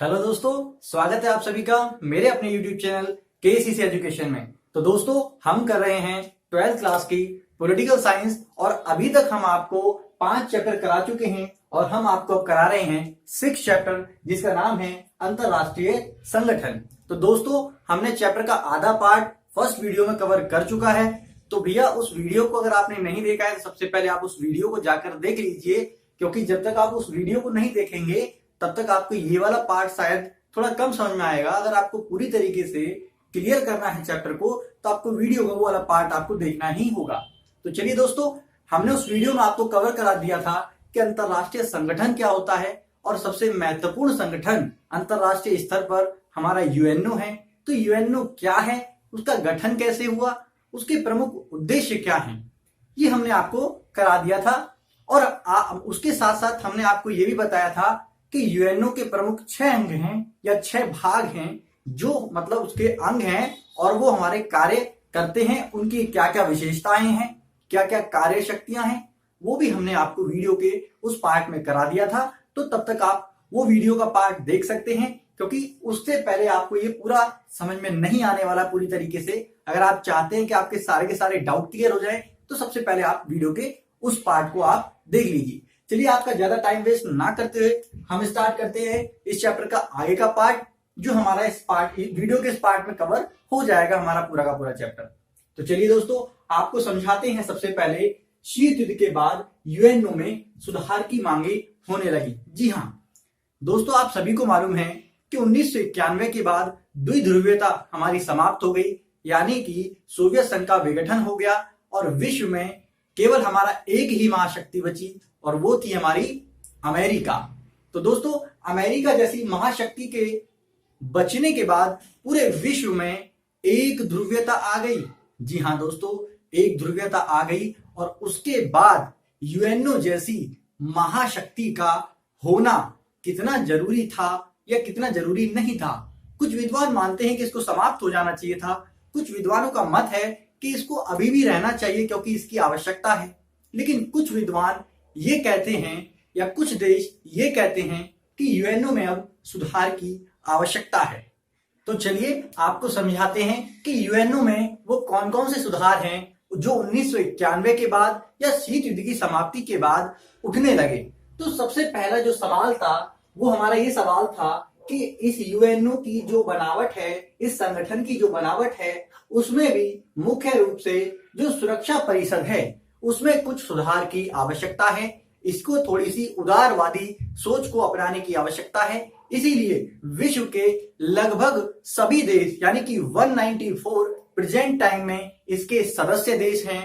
Hello दोस्तों, स्वागत है आप सभी का मेरे अपने YouTube चैनल KCC एजुकेशन में। तो दोस्तों, हम कर रहे हैं 12th क्लास की पॉलिटिकल साइंस और अभी तक हम आपको 5 चैप्टर करा चुके हैं और हम आपको अब करा रहे हैं 6 चैप्टर जिसका नाम है अंतरराष्ट्रीय संगठन। तो दोस्तों, हमने चैप्टर का आधा पार्ट फर्स्ट वीडियो में कवर कर चुका है। तो भैया, उस वीडियो को अगर आपने नहीं देखा है तो सबसे पहले आप उस वीडियो को जाकर देख लीजिए, क्योंकि जब तक आप उस वीडियो को नहीं देखेंगे तब तक आपको ये वाला पार्ट शायद थोड़ा कम समझ में आएगा। अगर आपको पूरी तरीके से क्लियर करना है चैप्टर को तो आपको वीडियो का वो वाला पार्ट आपको देखना ही होगा। तो चलिए दोस्तों, हमने उस वीडियो में आपको कवर करा दिया था कि अंतरराष्ट्रीय संगठन क्या होता है और सबसे महत्वपूर्ण संगठन अंतरराष्ट्रीय स्तर पर हमारा यूएनओ है। तो यूएनओ क्या है, उसका गठन कैसे हुआ, उसके प्रमुख उद्देश्य क्या हैं, ये हमने आपको करा दिया था। और उसके साथ साथ हमने आपको ये भी बताया था कि यूएनओ के प्रमुख 6 अंग हैं या 6 भाग हैं, जो मतलब उसके अंग हैं और वो हमारे कार्य करते हैं। उनकी क्या क्या विशेषताएं हैं, क्या क्या कार्य शक्तियां हैं, वो भी हमने आपको वीडियो के उस पार्ट में करा दिया था। तो तब तक आप वो वीडियो का पार्ट देख सकते हैं, क्योंकि उससे पहले आपको ये पूरा समझ में नहीं आने वाला पूरी तरीके से। अगर आप चाहते हैं कि आपके सारे के सारे डाउट क्लियर हो जाए तो सबसे पहले आप वीडियो के उस पार्ट को आप देख लीजिए। चलिए, आपका ज्यादा टाइम वेस्ट ना करते हुए हम स्टार्ट करते हैं इस चैप्टर का आगे का पार्ट, जो हमारा इस पार्ट वीडियो के इस पार्ट में कवर हो जाएगा हमारा पूरा का पूरा चैप्टर। तो चलिए दोस्तों, आपको समझाते हैं। सबसे पहले, शीत युद्ध के बाद यूएनओ में सुधार की मांगे होने लगी। जी हाँ दोस्तों, आप सभी को मालूम है कि 1991 के बाद द्विध्रुवीयता हमारी समाप्त हो गई, यानी कि सोवियत संघ का विघटन हो गया और विश्व में केवल हमारा एक ही महाशक्ति बची और वो थी हमारी अमेरिका। तो दोस्तों, अमेरिका जैसी महाशक्ति के बचने के बाद पूरे विश्व में एक ध्रुवीयता आ गई। जी हाँ दोस्तों, एक ध्रुवीयता आ गई और उसके बाद यूएनओ जैसी महाशक्ति का होना कितना जरूरी था या कितना जरूरी नहीं था। कुछ विद्वान मानते हैं कि इसको समाप्त हो जाना चाहिए था, कुछ विद्वानों का मत है कि इसको अभी भी रहना चाहिए क्योंकि इसकी आवश्यकता है। लेकिन कुछ विद्वान ये कहते हैं या कुछ देश ये कहते हैं कि यूएनओ में अब सुधार की आवश्यकता है। तो चलिए आपको समझाते हैं कि यूएनओ में वो कौन कौन से सुधार हैं जो 1991 के बाद या शीत युद्ध की समाप्ति के बाद उठने लगे। तो सबसे पहला जो सवाल था वो हमारा ये सवाल था कि इस यूएनओ की जो बनावट है, इस संगठन की जो बनावट है, उसमें भी मुख्य रूप से जो सुरक्षा परिषद है उसमें कुछ सुधार की आवश्यकता है। इसको थोड़ी सी उदारवादी सोच को अपनाने की आवश्यकता है। इसीलिए विश्व के लगभग सभी देश यानी कि 194 प्रेजेंट टाइम में इसके सदस्य देश हैं।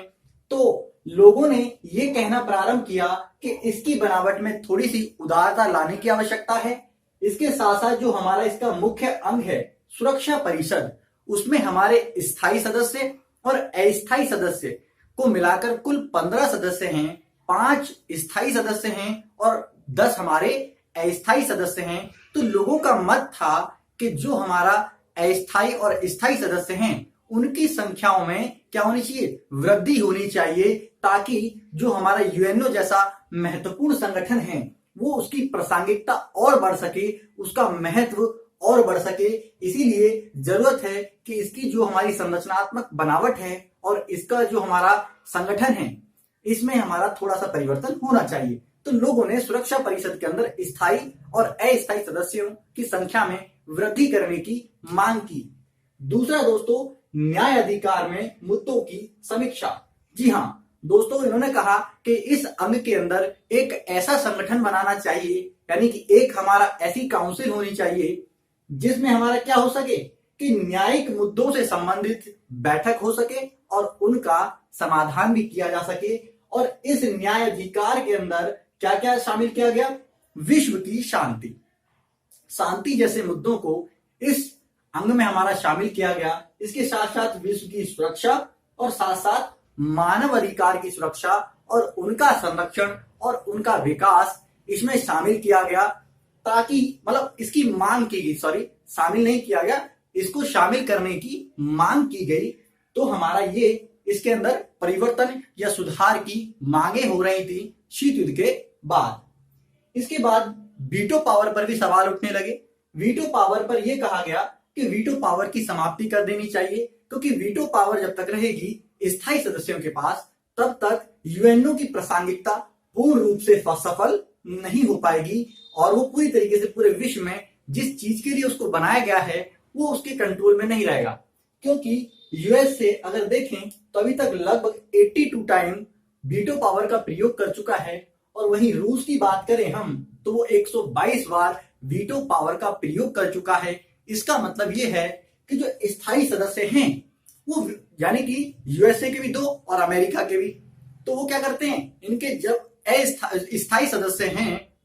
तो लोगों ने ये कहना प्रारंभ किया कि इसकी बनावट में थोड़ी सी उदारता लाने की आवश्यकता है। इसके साथ साथ जो हमारा इसका मुख्य अंग है सुरक्षा परिषद, उसमें हमारे स्थायी सदस्य और अस्थायी सदस्य को मिलाकर कुल 15 सदस्य हैं। 5 स्थायी सदस्य हैं और 10 हमारे अस्थायी सदस्य हैं। तो लोगों का मत था कि जो हमारा अस्थायी और स्थायी सदस्य हैं उनकी संख्याओं में क्या होनी चाहिए, वृद्धि होनी चाहिए, ताकि जो हमारा यूएनओ जैसा महत्वपूर्ण संगठन है वो उसकी प्रासंगिकता और बढ़ सके, उसका महत्व और बढ़ सके। इसीलिए जरूरत है कि इसकी जो हमारी संरचनात्मक बनावट है और इसका जो हमारा संगठन है इसमें हमारा थोड़ा सा परिवर्तन होना चाहिए। तो लोगों ने सुरक्षा परिषद के अंदर स्थायी और अस्थायी सदस्यों की संख्या में वृद्धि करने की मांग की। दूसरा दोस्तों, न्याय अधिकार में मुद्दों की समीक्षा। जी हाँ दोस्तों, इन्होंने कहा कि इस अंग के अंदर एक ऐसा संगठन बनाना चाहिए, यानी कि एक हमारा ऐसी काउंसिल होनी चाहिए जिसमें हमारा क्या हो सके कि न्यायिक मुद्दों से संबंधित बैठक हो सके और उनका समाधान भी किया जा सके। और इस न्याय अधिकार के अंदर क्या क्या शामिल किया गया, विश्व की शांति जैसे मुद्दों को इस अंग में हमारा शामिल किया गया। इसके साथ साथ विश्व की सुरक्षा और साथ साथ मानव अधिकार की सुरक्षा और उनका संरक्षण और उनका विकास इसमें शामिल किया गया, ताकि मतलब इसकी मांग की गई, शामिल नहीं किया गया, इसको शामिल करने की मांग की गई। तो हमारा ये इसके अंदर परिवर्तन या सुधार की मांगे हो रही थी शीत युद्ध के बाद। इसके बाद वीटो पावर पर भी सवाल उठने लगे। वीटो पावर पर यह कहा गया कि वीटो पावर की समाप्ति कर देनी चाहिए, क्योंकि वीटो पावर जब तक रहेगी स्थायी सदस्यों के पास, तब तक यूएनओ की प्रासंगिकता पूर्ण रूप से सफल नहीं हो पाएगी और वो पूरी तरीके से पूरे विश्व में जिस चीज के लिए उसको बनाया गया है वो उसके कंट्रोल में नहीं रहेगा। क्योंकि यूएस से अगर देखें तो अभी तक लगभग 82 टाइम वीटो पावर का प्रयोग कर चुका है, और वहीं रूस की बात करें हम तो वो 122 बार वीटो पावर का प्रयोग कर चुका है। इसका मतलब ये है कि जो स्थायी सदस्य हैं वो यानी कि यूएसए के भी दो और अमेरिका के भी, तो वो क्या करते हैं, इनके जब स्थायी सदस्य हैं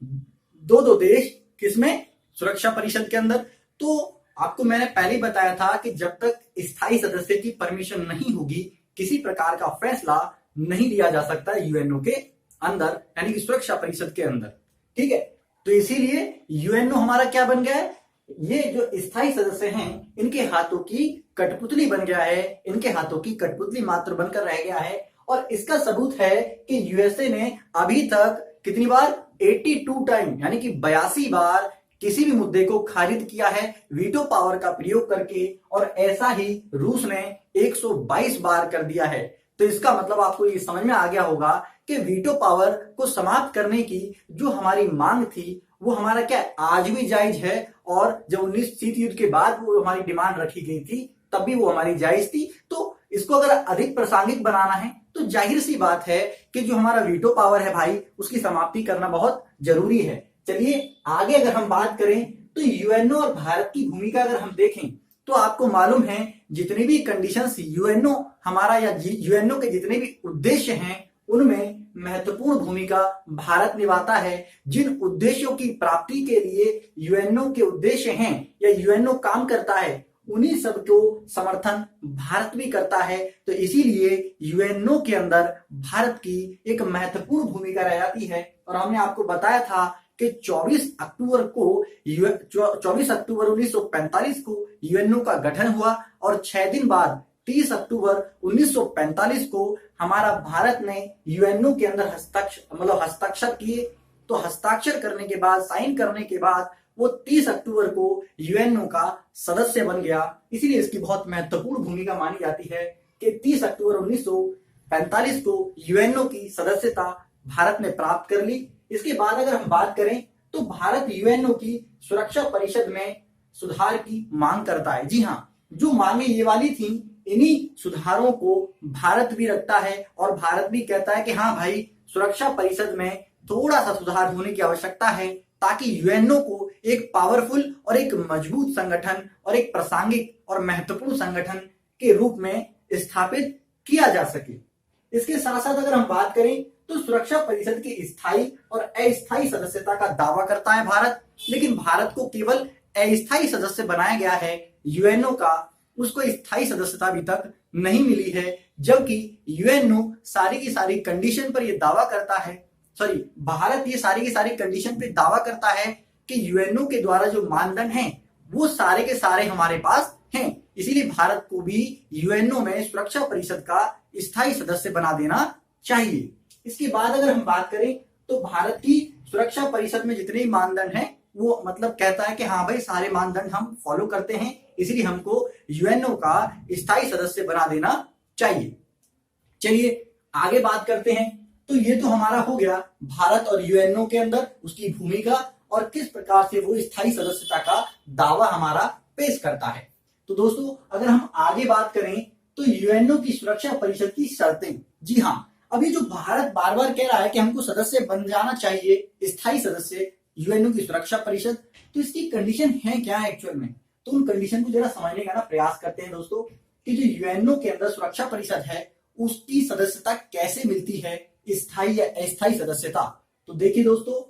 दो दो देश, किसमें, सुरक्षा परिषद के अंदर, तो आपको मैंने पहले ही बताया था कि जब तक स्थायी सदस्य की परमिशन नहीं होगी किसी प्रकार का फैसला नहीं लिया जा सकता यूएनओ के अंदर, यानी कि सुरक्षा परिषद के अंदर। ठीक है, तो इसीलिए यूएनओ हमारा क्या बन गया है, ये जो स्थायी सदस्य हैं इनके हाथों की कठपुतली बन गया है, इनके हाथों की कठपुतली मात्र बनकर रह गया है। और इसका सबूत है कि यूएसए ने अभी तक कितनी बार, 82 टाइम यानी कि 82 बार किसी भी मुद्दे को खारिज किया है वीटो पावर का प्रयोग करके, और ऐसा ही रूस ने 122 बार कर दिया है। तो इसका मतलब आपको ये समझ में आ गया होगा कि वीटो पावर को समाप्त करने की जो हमारी मांग थी वो हमारा क्या आज भी जायज है, और जब 19 शीत युद्ध के बाद वो हमारी डिमांड रखी गई थी तब भी वो हमारी जायज थी। तो इसको अगर अधिक प्रासंगिक बनाना है तो जाहिर सी बात है कि जो हमारा वीटो पावर है भाई उसकी समाप्ति करना बहुत जरूरी है। चलिए आगे अगर हम बात करें तो यूएनओ और भारत की भूमिका अगर हम देखें तो आपको मालूम है जितनी भी कंडीशंस यूएनओ हमारा या यूएनओ के जितने भी उद्देश्य हैं उनमें महत्वपूर्ण भूमिका भारत निभाता है। जिन उद्देश्यों की प्राप्ति के लिए यूएनओ के उद्देश्य हैं या यूएनओ काम करता है उन्हीं सब को समर्थन भारत भी करता है। तो इसीलिए यूएनओ के अंदर भारत की एक महत्वपूर्ण भूमिका रह जाती है। और हमने आपको बताया था कि 24 अक्टूबर 1945 को यूएनओ का गठन हुआ और 6 दिन बाद 30 अक्टूबर 1945 को हमारा भारत ने यूएनओ के अंदर हस्ताक्षर किए। तो हस्ताक्षर करने के बाद, साइन करने के बाद वो 30 अक्टूबर को यूएनओ का सदस्य बन गया। इसीलिए इसकी बहुत महत्वपूर्ण भूमिका मानी जाती है कि 30 अक्टूबर 1945 को यूएनओ की सदस्यता भारत ने प्राप्त कर ली। इसके बाद अगर हम बात करें तो भारत यूएनओ की सुरक्षा परिषद में सुधार की मांग करता है। जी हाँ, जो मांगे ये वाली थी, इन्हीं सुधारों को भारत भी रखता है और भारत भी कहता है कि हाँ भाई, सुरक्षा परिषद में थोड़ा सा सुधार होने की आवश्यकता है ताकि यूएनओ को एक पावरफुल और एक मजबूत संगठन और एक प्रासंगिक और महत्वपूर्ण संगठन के रूप में स्थापित किया जा सके। इसके साथ साथ अगर हम बात करें तो सुरक्षा परिषद की स्थायी और अस्थायी सदस्यता का दावा करता है भारत, लेकिन भारत को केवल अस्थायी सदस्य बनाया गया है यूएनओ का, उसको स्थायी सदस्यता अभी तक नहीं मिली है। जबकि यूएनओ सारी की सारी कंडीशन पर यह दावा करता है, भारत ये सारी की सारी कंडीशन पे दावा करता है कि यूएनओ के द्वारा जो मानदंड हैं वो सारे के सारे हमारे पास हैं। इसीलिए भारत को भी यूएनओ में सुरक्षा परिषद का स्थायी सदस्य बना देना चाहिए। इसके बाद अगर हम बात करें तो भारत की सुरक्षा परिषद में जितने मानदंड हैं वो मतलब कहता है कि हाँ भाई, सारे मानदंड हम फॉलो करते हैं, इसीलिए हमको यूएनओ का स्थायी सदस्य बना देना चाहिए। चलिए आगे बात करते हैं। तो ये तो हमारा हो गया भारत और यूएनओ के अंदर उसकी भूमिका और किस प्रकार से वो स्थायी सदस्यता का दावा हमारा पेश करता है। तो दोस्तों अगर हम आगे बात करें तो यूएनओ की सुरक्षा परिषद की शर्तें। जी हाँ, अभी जो भारत बार बार कह रहा है कि हमको सदस्य बन जाना चाहिए, स्थायी सदस्य यूएनओ की सुरक्षा परिषद, तो इसकी कंडीशन है क्या एक्चुअल में, तो उन कंडीशन को जरा समझने का ना प्रयास करते हैं दोस्तों कि जो यूएनओ के अंदर सुरक्षा परिषद है उसकी सदस्यता कैसे मिलती है, स्थायी या अस्थायी सदस्यता। तो देखिए दोस्तों,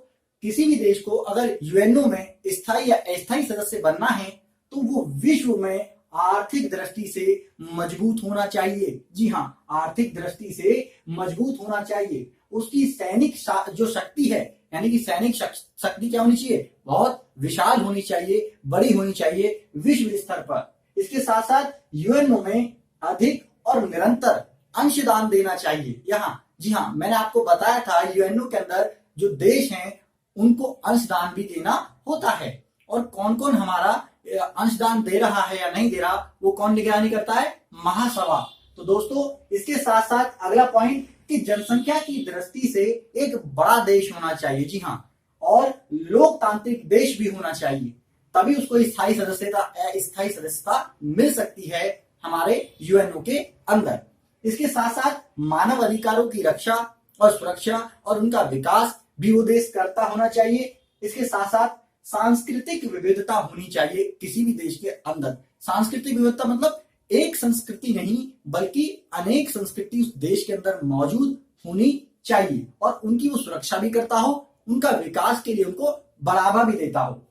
किसी भी देश को अगर यूएनओ में स्थायी या अस्थायी सदस्य बनना है तो वो विश्व में आर्थिक दृष्टि से मजबूत होना चाहिए। जी हाँ, आर्थिक दृष्टि से मजबूत होना चाहिए। उसकी सैनिक जो शक्ति है, यानी कि सैनिक शक्ति क्या होनी चाहिए, बहुत विशाल होनी चाहिए, बड़ी होनी चाहिए विश्व स्तर पर। इसके साथ साथ यूएनओ में अधिक और निरंतर अंशदान देना चाहिए। यहाँ जी हाँ, मैंने आपको बताया था यूएनओ के अंदर जो देश हैं उनको अंशदान भी देना होता है। और कौन कौन हमारा अंशदान दे रहा है या नहीं दे रहा, वो कौन निगरानी करता है? महासभा। तो दोस्तों इसके साथ साथ अगला पॉइंट कि जनसंख्या की दृष्टि से एक बड़ा देश होना चाहिए, जी हाँ, और लोकतांत्रिक देश भी होना चाहिए, तभी उसको स्थायी सदस्यता मिल सकती है हमारे यूएनओ के अंदर। इसके साथ साथ मानव अधिकारों की रक्षा और सुरक्षा और उनका विकास भी वो देश करता होना चाहिए। इसके साथ साथ सांस्कृतिक विविधता होनी चाहिए किसी भी देश के अंदर। सांस्कृतिक विविधता मतलब एक संस्कृति नहीं बल्कि अनेक संस्कृति उस देश के अंदर मौजूद होनी चाहिए और उनकी वो सुरक्षा भी करता हो, उनका विकास के लिए उनको बढ़ावा भी देता हो।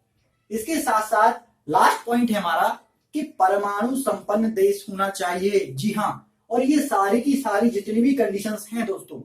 इसके साथ साथ लास्ट पॉइंट है हमारा कि परमाणु संपन्न देश होना चाहिए, जी हाँ, और ये सारी की सारी जितनी भी कंडीशंस हैं दोस्तों,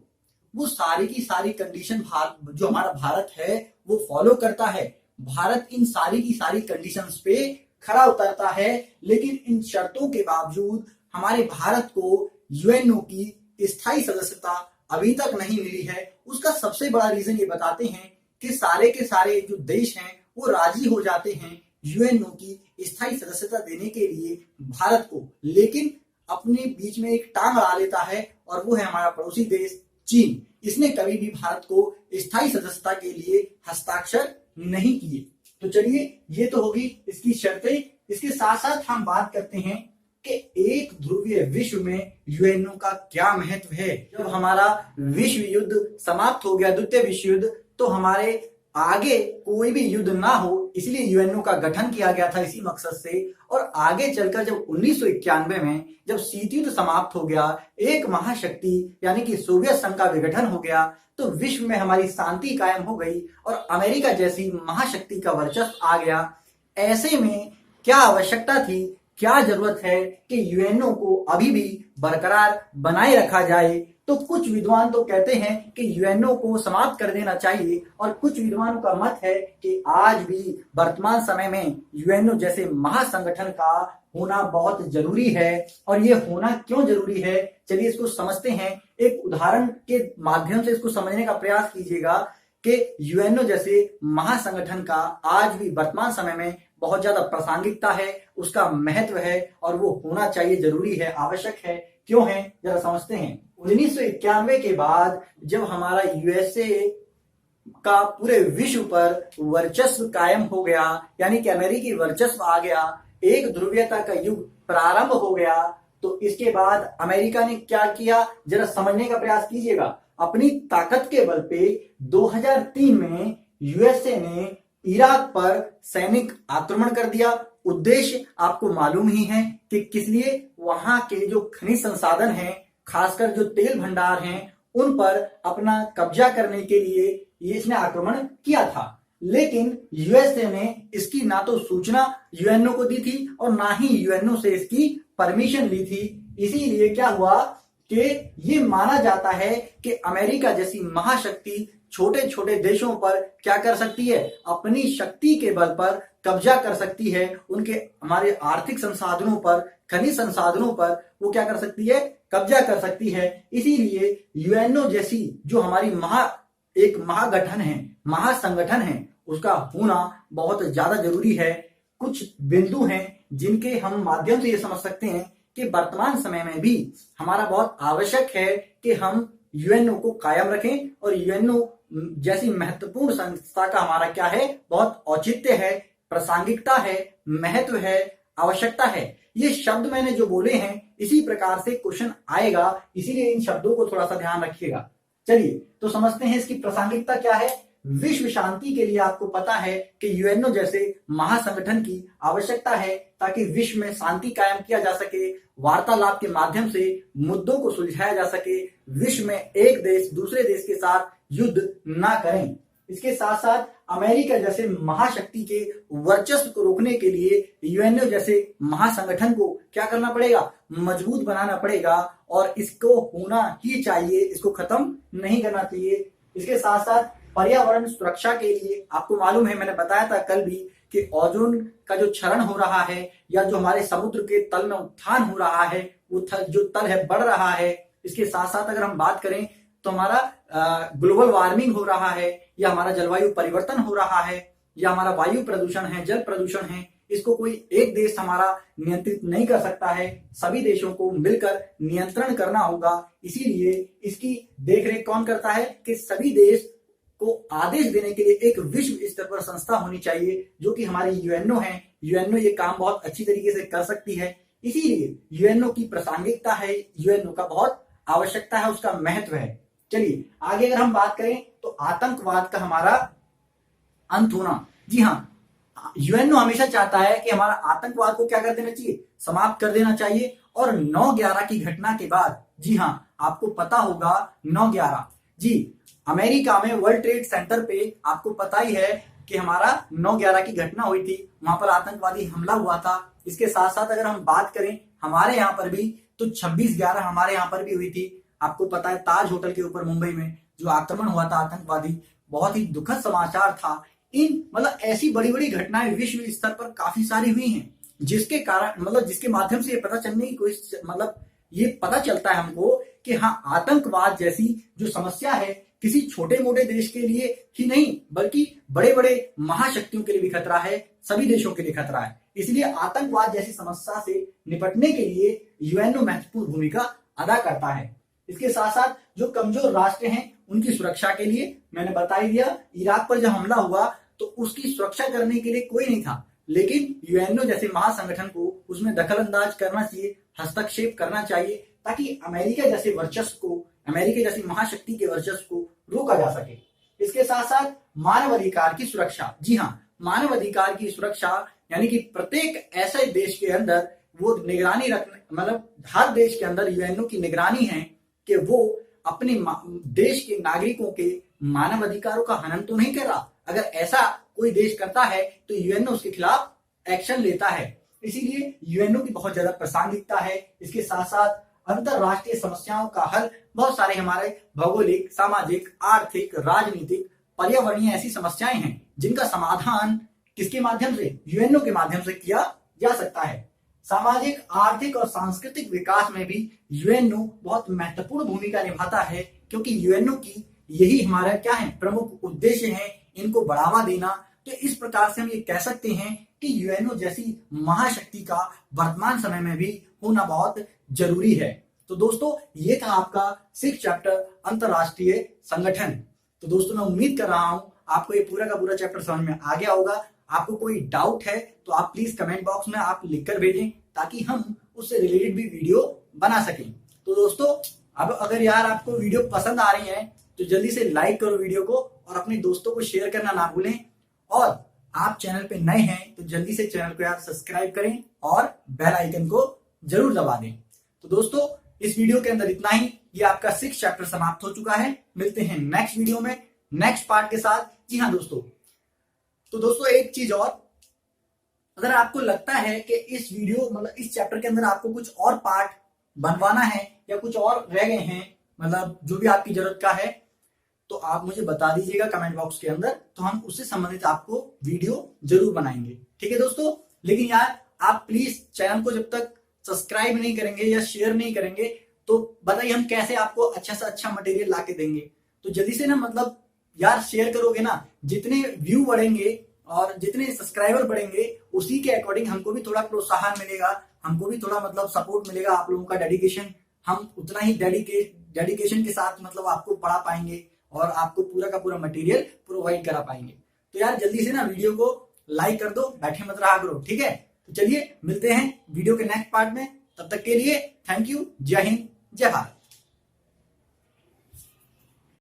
वो सारी की सारी कंडीशन जो हमारा भारत है वो फॉलो करता है। भारत इन सारी की सारी कंडीशंस पे खरा उतरता है, लेकिन इन शर्तों के बावजूद हमारे भारत को यूएनओ की स्थायी सदस्यता अभी तक नहीं मिली है। उसका सबसे बड़ा रीजन ये बताते हैं कि सारे के सारे जो देश हैं वो राजी हो जाते हैं यूएनओ की स्थायी सदस्यता देने के लिए भारत को, लेकिन अपने बीच में एक टांग अड़ा लेता है और वो है हमारा पड़ोसी देश चीन। इसने कभी भी भारत को स्थायी सदस्यता के लिए हस्ताक्षर नहीं किए। तो चलिए ये तो होगी इसकी शर्तें। इसके साथ साथ हम बात करते हैं कि एक ध्रुवीय विश्व में यूएनओ का क्या महत्व है। जब हमारा विश्व युद्ध समाप्त हो गया, द्वितीय विश्व युद्ध, तो हमारे आगे कोई भी युद्ध ना हो इसलिए यूएनओ का गठन किया गया था इसी मकसद से। और आगे चलकर जब 1991 में जब शीत युद्ध समाप्त हो गया, एक महाशक्ति यानी कि सोवियत संघ का विघटन हो गया, तो विश्व में हमारी शांति कायम हो गई और अमेरिका जैसी महाशक्ति का वर्चस्व आ गया। ऐसे में क्या आवश्यकता थी, क्या जरूरत है कि यूएनओ को अभी भी बरकरार बनाए रखा जाए? तो कुछ विद्वान तो कहते हैं कि यूएनओ को समाप्त कर देना चाहिए और कुछ विद्वानों का मत है कि आज भी वर्तमान समय में यूएनओ जैसे महासंगठन का होना बहुत जरूरी है। और ये होना क्यों जरूरी है, चलिए इसको समझते हैं। एक उदाहरण के माध्यम से इसको समझने का प्रयास कीजिएगा कि यूएनओ जैसे महासंगठन का आज भी वर्तमान समय में बहुत ज्यादा प्रासंगिकता है, उसका महत्व है और वो होना चाहिए, जरूरी है, आवश्यक है। क्यों है जरा समझते हैं। 1991 के बाद जब हमारा यूएसए का पूरे विश्व पर वर्चस्व कायम हो गया, यानी कि अमेरिकी वर्चस्व आ गया, एक ध्रुवीयता का युग प्रारंभ हो गया, तो इसके बाद अमेरिका ने क्या किया जरा समझने का प्रयास कीजिएगा। अपनी ताकत के बल पे 2003 में यूएसए ने इराक पर सैनिक आक्रमण कर दिया। उद्देश्य आपको मालूम ही है कि किस लिए, वहां के जो खनिज संसाधन हैं, खासकर जो तेल भंडार हैं, उन पर अपना कब्जा करने के लिए ये इसने आक्रमण किया था। लेकिन यूएसए ने इसकी ना तो सूचना यूएनओ को दी थी और ना ही यूएनओ से इसकी परमिशन ली थी। इसीलिए क्या हुआ कि ये माना जाता है कि अमेरिका जैसी महाशक्ति छोटे छोटे देशों पर क्या कर सकती है, अपनी शक्ति के बल पर कब्जा कर सकती है, उनके हमारे आर्थिक संसाधनों पर, खनिज संसाधनों पर वो क्या कर सकती है, कब्जा कर सकती है। इसीलिए यूएनओ जैसी जो हमारी एक महागठन है, महासंगठन है, उसका होना बहुत ज्यादा जरूरी है। कुछ बिंदु हैं जिनके हम माध्यम से ये समझ सकते हैं कि वर्तमान समय में भी हमारा बहुत आवश्यक है कि हम यूएनओ को कायम रखें और यूएनओ जैसी महत्वपूर्ण संस्था का हमारा क्या है, बहुत औचित्य है, प्रासंगिकता है, महत्व है, आवश्यकता है। ये शब्द मैंने जो बोले हैं इसी प्रकार से क्वेश्चन आएगा, इसीलिए इन शब्दों को थोड़ा सा ध्यान रखिएगा। चलिए तो समझते हैं इसकी प्रासंगिकता क्या है। विश्व शांति के लिए आपको पता है कि यूएनओ जैसे महासंगठन की आवश्यकता है ताकि विश्व में शांति कायम किया जा सके, वार्तालाप के माध्यम से मुद्दों को सुलझाया जा सके, विश्व में एक देश दूसरे देश के साथ युद्ध ना करें। इसके साथ साथ अमेरिका जैसे महाशक्ति के वर्चस्व को रोकने के लिए यूएनओ जैसे महासंगठन को क्या करना पड़ेगा, मजबूत बनाना पड़ेगा और इसको होना ही चाहिए, इसको खत्म नहीं करना चाहिए। इसके साथ साथ पर्यावरण सुरक्षा के लिए आपको मालूम है, मैंने बताया था कल भी कि ओजोन का जो क्षरण हो रहा है या जो हमारे समुद्र के तल में उत्थान हो रहा है, वो जो तल है बढ़ रहा है। इसके साथ साथ अगर हम बात करें तो हमारा ग्लोबल वार्मिंग हो रहा है या हमारा जलवायु परिवर्तन हो रहा है, या हमारा वायु प्रदूषण है, जल प्रदूषण है, इसको कोई एक देश हमारा नियंत्रित नहीं कर सकता है, सभी देशों को मिलकर नियंत्रण करना होगा। इसीलिए इसकी देखरेख कौन करता है कि सभी देश को आदेश देने के लिए एक विश्व स्तर पर संस्था होनी चाहिए, जो कि हमारी यूएनओ है। यूएनओ ये काम बहुत अच्छी तरीके से कर सकती है, इसीलिए यूएनओ की प्रासंगिकता है, यूएनओ का बहुत आवश्यकता है, उसका महत्व है। चलिए आगे अगर हम बात करें तो आतंकवाद का हमारा अंत होना। जी हाँ, यूएनओ हमेशा चाहता है कि हमारा आतंकवाद को क्या कर देना चाहिए, समाप्त कर देना चाहिए। और 9/11 की घटना के बाद, जी हाँ आपको पता होगा 9/11, जी अमेरिका में वर्ल्ड ट्रेड सेंटर पे आपको पता ही है कि हमारा 9/11 की घटना हुई थी, वहां पर आतंकवादी हमला हुआ था। इसके साथ साथ अगर हम बात करें हमारे यहाँ पर भी, तो 26/11 हमारे यहाँ पर भी हुई थी। आपको पता है ताज होटल के ऊपर मुंबई में जो आक्रमण हुआ था आतंकवादी, बहुत ही दुखद समाचार था। इन मतलब ऐसी बड़ी बड़ी घटनाएं विश्व स्तर पर काफी सारी हुई हैं, जिसके कारण जिसके माध्यम से ये पता चलने की कोशिश ये पता चलता है हमको कि हाँ, आतंकवाद जैसी जो समस्या है किसी छोटे मोटे देश के लिए ही नहीं बल्कि बड़े बड़े महाशक्तियों के लिए भी खतरा है, सभी देशों के लिए खतरा है। इसलिए आतंकवाद जैसी समस्या से निपटने के लिए यूएनओ महत्वपूर्ण भूमिका अदा करता है। इसके साथ साथ जो कमजोर राष्ट्र हैं उनकी सुरक्षा के लिए मैंने बता ही दिया, इराक पर जब हमला हुआ तो उसकी सुरक्षा करने के लिए कोई नहीं था, लेकिन यूएनओ जैसे महासंगठन को उसमें दखल अंदाज करना चाहिए, हस्तक्षेप करना चाहिए, ताकि अमेरिका जैसे वर्चस्व को, अमेरिका जैसी महाशक्ति के वर्चस्व को रोका जा सके। इसके साथ साथ मानव अधिकार की सुरक्षा। जी हाँ, मानव अधिकार की सुरक्षा यानी कि प्रत्येक ऐसे देश के अंदर वो निगरानी रखने, हर देश के अंदर यूएनओ की निगरानी है कि वो अपने देश के नागरिकों के मानव अधिकारों का हनन तो नहीं कर रहा। अगर ऐसा कोई देश करता है तो यूएनओ उसके खिलाफ एक्शन लेता है। इसीलिए यूएनओ की बहुत ज्यादा प्रासंगिकता है। इसके साथ साथ अंतरराष्ट्रीय समस्याओं का हल, बहुत सारे हमारे भौगोलिक, सामाजिक, आर्थिक, राजनीतिक, पर्यावरणीय ऐसी समस्याएं हैं जिनका समाधान किसके माध्यम से, यूएनओ के माध्यम से किया जा सकता है। सामाजिक, आर्थिक और सांस्कृतिक विकास में भी यूएनओ बहुत महत्वपूर्ण भूमिका निभाता है, क्योंकि यूएनओ की यही हमारा क्या है, प्रमुख उद्देश्य है, इनको बढ़ावा देना। तो इस प्रकार से हम ये कह सकते हैं कि यूएनओ जैसी महाशक्ति का वर्तमान समय में भी होना बहुत जरूरी है। तो दोस्तों ये था आपका 6 चैप्टर अंतरराष्ट्रीय संगठन। तो दोस्तों मैं उम्मीद कर रहा हूं आपको ये पूरा का पूरा चैप्टर समझ में आ गया होगा। आपको कोई डाउट है तो आप प्लीज कमेंट बॉक्स में आप लिखकर भेजें, ताकि हम उससे रिलेटेड भी वीडियो बना सकें। तो दोस्तों अब अगर यार आपको वीडियो पसंद आ रही है तो जल्दी से लाइक करो वीडियो को और अपने दोस्तों को शेयर करना ना भूलें। और आप चैनल पे नए हैं तो जल्दी से चैनल को यार सब्सक्राइब करें और बेल आइकन को जरूर दबा दें। तो दोस्तों इस वीडियो के अंदर इतना ही। ये आपका 6 चैप्टर समाप्त हो चुका है। मिलते हैं नेक्स्ट वीडियो में नेक्स्ट पार्ट के साथ। जी हाँ दोस्तों, तो दोस्तों एक चीज और, अगर आपको लगता है कि इस वीडियो इस चैप्टर के अंदर आपको कुछ और पार्ट बनवाना है या कुछ और रह गए हैं, जो भी आपकी जरूरत का है, तो आप मुझे बता दीजिएगा कमेंट बॉक्स के अंदर, तो हम उससे संबंधित आपको वीडियो जरूर बनाएंगे। ठीक है दोस्तों, लेकिन यार आप प्लीज चैनल को जब तक सब्सक्राइब नहीं करेंगे या शेयर नहीं करेंगे तो बताइए हम कैसे आपको अच्छा से अच्छा मटेरियल ला के देंगे। तो जल्दी से ना यार शेयर करोगे ना, जितने व्यू बढ़ेंगे और जितने सब्सक्राइबर बढ़ेंगे उसी के अकॉर्डिंग हमको भी थोड़ा प्रोत्साहन मिलेगा, हमको भी थोड़ा सपोर्ट मिलेगा। आप लोगों का डेडिकेशन, हम उतना ही डेडिकेशन के साथ आपको पढ़ा पाएंगे और आपको पूरा का पूरा मटेरियल प्रोवाइड करा पाएंगे। तो यार जल्दी से ना वीडियो को लाइक कर दो, बैठे मत रहा करो। ठीक है, तो चलिए मिलते हैं वीडियो के नेक्स्ट पार्ट में। तब तक के लिए थैंक यू। जय हिंद, जय भारत।